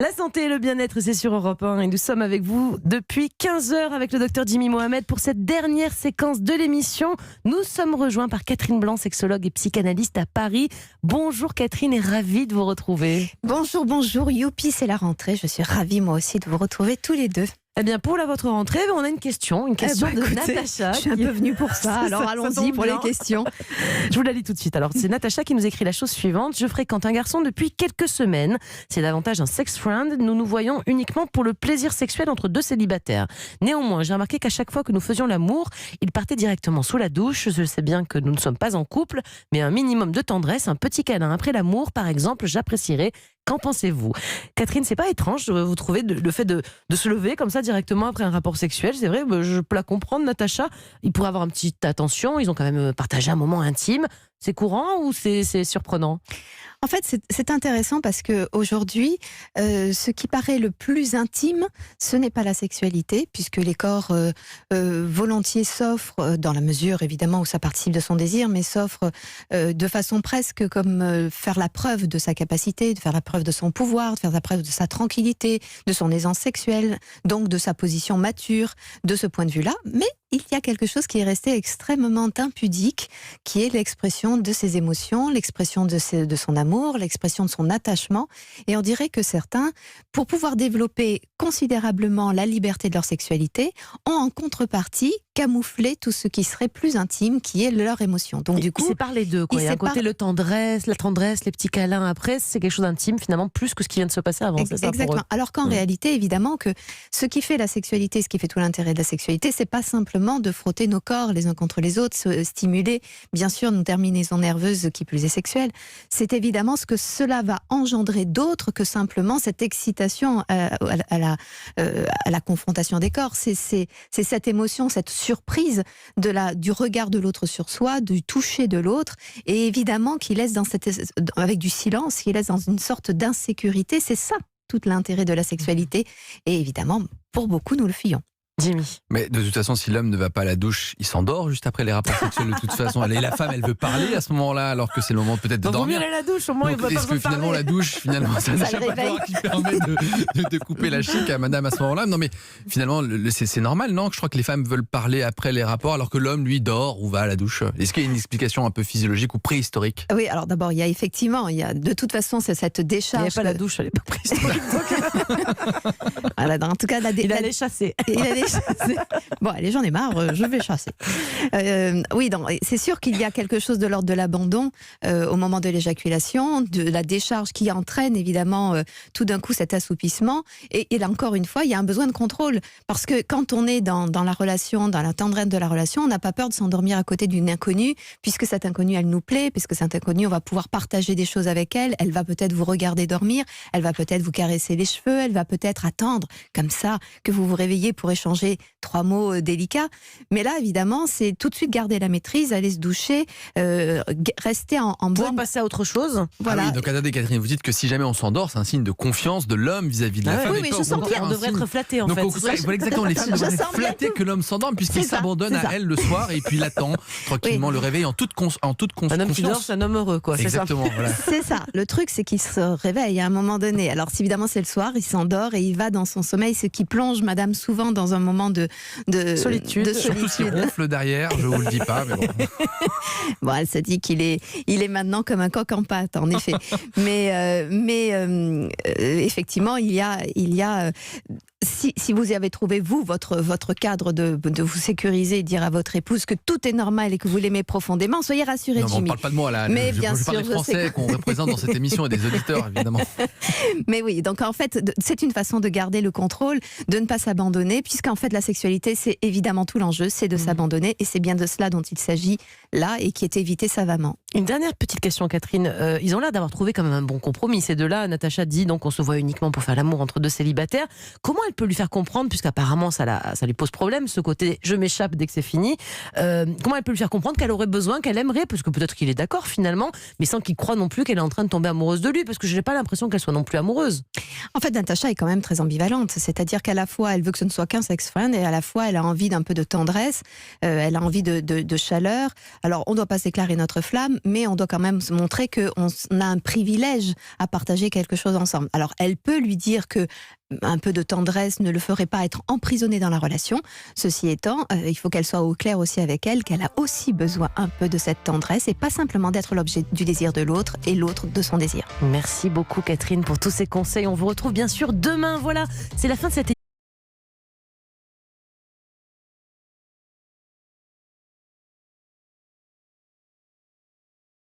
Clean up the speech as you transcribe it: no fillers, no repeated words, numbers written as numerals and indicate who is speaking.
Speaker 1: La santé et le bien-être, c'est sur Europe 1 et nous sommes avec vous depuis 15h avec le docteur Jimmy Mohamed pour cette dernière séquence de l'émission. Nous sommes rejoints par Catherine Blanc, sexologue et psychanalyste à Paris. Bonjour Catherine et ravie de vous retrouver.
Speaker 2: Bonjour, youpi, c'est la rentrée. Je suis ravie moi aussi de vous retrouver tous les deux.
Speaker 1: Eh bien, pour votre rentrée, on a une question de Natacha.
Speaker 2: Je suis un peu venue pour ça, alors allons-y pour les questions.
Speaker 1: Je vous la lis tout de suite. Alors, c'est Natacha qui nous écrit la chose suivante. Je fréquente un garçon depuis quelques semaines. C'est davantage un sex friend. Nous nous voyons uniquement pour le plaisir sexuel entre deux célibataires. Néanmoins, j'ai remarqué qu'à chaque fois que nous faisions l'amour, il partait directement sous la douche. Je sais bien que nous ne sommes pas en couple, mais un minimum de tendresse, un petit câlin après l'amour, par exemple, j'apprécierais. Qu'en pensez-vous? Catherine, c'est pas étrange, vous trouvez, le fait de se lever comme ça directement après un rapport sexuel? C'est vrai, je peux la comprendre, Natacha. Ils pourraient avoir une petite attention, ils ont quand même partagé un moment intime. C'est courant ou c'est surprenant?
Speaker 2: En fait, c'est intéressant parce qu'aujourd'hui, ce qui paraît le plus intime, ce n'est pas la sexualité, puisque les corps volontiers s'offrent, dans la mesure évidemment où ça participe de son désir, mais s'offrent de façon presque comme faire la preuve de sa capacité, de faire la preuve de son pouvoir, de faire la preuve de sa tranquillité, de son aisance sexuelle, donc de sa position mature, de ce point de vue-là. Mais il y a quelque chose qui est resté extrêmement impudique, qui est l'expression de ses émotions, l'expression de son amour, l'expression de son attachement. Et on dirait que certains, pour pouvoir développer considérablement la liberté de leur sexualité, ont en contrepartie camouflé tout ce qui serait plus intime, qui est leur émotion. Donc du coup,
Speaker 1: il sépare les deux. Il y a un côté la tendresse, les petits câlins après, c'est quelque chose d'intime finalement, plus que ce qui vient de se passer avant. C'est ça,
Speaker 2: exactement. Alors qu'en réalité, évidemment, que ce qui fait la sexualité, ce qui fait tout l'intérêt de la sexualité, c'est pas simplement de frotter nos corps les uns contre les autres, stimuler, bien sûr, nos terminaisons nerveuses qui plus est sexuelles. C'est évidemment ce que cela va engendrer d'autre que simplement cette excitation à la confrontation des corps. C'est cette émotion, cette surprise du regard de l'autre sur soi, du toucher de l'autre, et évidemment qui laisse avec du silence, qui laisse dans une sorte d'insécurité. C'est ça tout l'intérêt de la sexualité, et évidemment, pour beaucoup, nous le fuyons.
Speaker 1: Jimmy.
Speaker 3: Mais de toute façon, si l'homme ne va pas à la douche, il s'endort juste après les rapports sexuels de toute façon. Et la femme, elle veut parler à ce moment-là, alors que c'est le moment peut-être de dormir.
Speaker 1: Vaut mieux aller à la douche, au moins il va pas
Speaker 3: est-ce que finalement la douche, finalement, c'est un échappatoire qui permet de couper la chic à madame à ce moment-là? Non mais finalement, c'est normal, non? Je crois que les femmes veulent parler après les rapports, alors que l'homme, lui, dort ou va à la douche. Est-ce qu'il y a une explication un peu physiologique ou préhistorique?
Speaker 2: Oui, alors d'abord, il y a de toute façon, c'est cette décharge.
Speaker 1: Il n'y avait pas la douche, elle n'est pas préhistorique.
Speaker 2: Voilà, en tout cas,
Speaker 1: il allait chasser.
Speaker 2: Bon, allez, j'en ai marre, je vais chasser. Oui, c'est sûr qu'il y a quelque chose de l'ordre de l'abandon au moment de l'éjaculation, de la décharge qui entraîne évidemment tout d'un coup cet assoupissement. Et là encore une fois, il y a un besoin de contrôle. Parce que quand on est dans la relation, dans la tendresse de la relation, on n'a pas peur de s'endormir à côté d'une inconnue, puisque cette inconnue, elle nous plaît, puisque cette inconnue, on va pouvoir partager des choses avec elle. Elle va peut-être vous regarder dormir, elle va peut-être vous caresser les cheveux, elle va peut-être attendre comme ça que vous vous réveillez pour échanger 3 mots délicats. Mais là, évidemment, c'est tout de suite garder la maîtrise, aller se doucher, rester en bonne...
Speaker 1: passer à autre chose.
Speaker 2: Voilà.
Speaker 3: Ah oui, donc attendez Catherine, vous dites que si jamais on s'endort, c'est un signe de confiance de l'homme vis-à-vis de la femme.
Speaker 1: Oui, mais je sens qu'on devrait être flatté en fait.
Speaker 3: Voilà, exactement, les femmes devraient être flattées que l'homme s'endorme, puisqu'il s'abandonne à elle le soir et puis il attend tranquillement le réveil en toute confiance.
Speaker 1: Un homme qui dort, c'est un homme heureux, quoi.
Speaker 3: Exactement, voilà.
Speaker 2: C'est ça. Le truc, c'est qu'il se réveille à un moment donné. Alors, évidemment, c'est le soir, il s'endort et il va dans son sommeil, ce qui plonge madame souvent dans un moment de
Speaker 1: solitude.
Speaker 3: Surtout s'il ronfle derrière, je vous le dis pas, mais bon.
Speaker 2: Bon, elle se dit qu'il est maintenant comme un coq en pâte, en effet. mais effectivement, il y a si vous avez trouvé, vous, votre cadre de vous sécuriser et dire à votre épouse que tout est normal et que vous l'aimez profondément, soyez rassurés, Jimmy.
Speaker 3: On ne parle pas de moi, là.
Speaker 2: Mais bien
Speaker 3: je parle des Français qu'on représente dans cette émission et des auditeurs, évidemment.
Speaker 2: Mais oui, donc en fait, c'est une façon de garder le contrôle, de ne pas s'abandonner, puisqu'en fait, la sexualité, c'est évidemment tout l'enjeu, c'est de s'abandonner, et c'est bien de cela dont il s'agit là, et qui est évité savamment.
Speaker 1: Une dernière petite question, Catherine. Ils ont l'air d'avoir trouvé quand même un bon compromis, ces deux-là. Natacha dit donc on se voit uniquement pour faire l'amour entre deux célibataires. Comment elle peut lui faire comprendre, puisqu'apparemment ça lui pose problème, ce côté je m'échappe dès que c'est fini, comment elle peut lui faire comprendre qu'elle aurait besoin, qu'elle aimerait, parce que peut-être qu'il est d'accord finalement, mais sans qu'il croie non plus qu'elle est en train de tomber amoureuse de lui, parce que je n'ai pas l'impression qu'elle soit non plus amoureuse.
Speaker 2: En fait, Natacha est quand même très ambivalente, c'est-à-dire qu'à la fois elle veut que ce ne soit qu'un sex friend et à la fois elle a envie d'un peu de tendresse, elle a envie de chaleur. Alors on ne doit pas s'éclairer notre flamme, mais on doit quand même se montrer qu'on a un privilège à partager quelque chose ensemble. Alors elle peut lui dire que un peu de tendresse ne le ferait pas être emprisonné dans la relation. Ceci étant, il faut qu'elle soit au clair aussi avec elle, qu'elle a aussi besoin un peu de cette tendresse et pas simplement d'être l'objet du désir de l'autre et l'autre de son désir.
Speaker 1: Merci beaucoup Catherine pour tous ces conseils. On vous retrouve bien sûr demain. Voilà, c'est la fin de cette